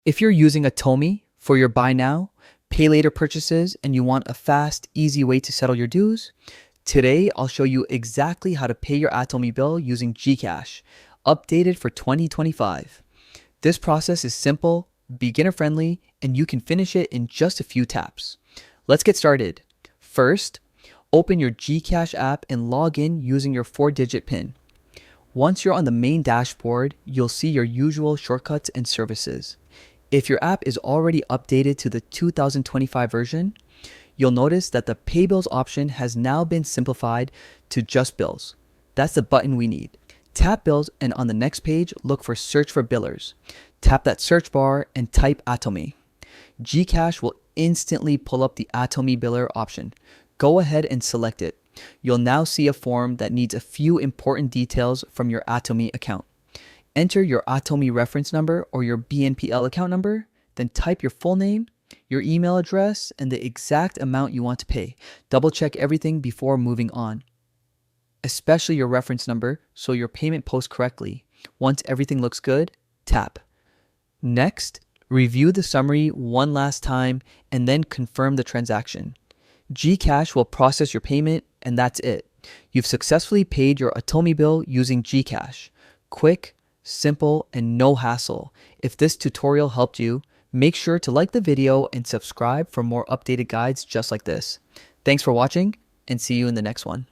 If you're using Atome for your buy now, pay later purchases and you want a fast, easy way to settle your dues, today I'll show you exactly how to pay your Atome bill using GCash, updated for 2025. This process is simple, beginner friendly, and you can finish it in just a few taps. Let's get started. First, open your GCash app and log in using your 4-digit PIN. Once you're on the main dashboard, you'll see your usual shortcuts and services. If your app is already updated to the 2025 version, you'll notice that the Pay Bills option has now been simplified to just bills. That's the button we need. Tap Bills and on the next page, look for Search for Billers. Tap that search bar and type Atome. GCash will instantly pull up the Atome Biller option. Go ahead and select it. You'll now see a form that needs a few important details from your Atome account. Enter your Atome reference number or your BNPL account number, then type your full name, your email address, and the exact amount you want to pay. Double check everything before moving on, especially your reference number so your payment posts correctly. Once everything looks good, tap. Next, review the summary one last time and then confirm the transaction. GCash will process your payment and that's it. You've successfully paid your Atome bill using GCash. Quick, simple, and no hassle. If this tutorial helped you, make sure to like the video and subscribe for more updated guides just like this. Thanks for watching and see you in the next one.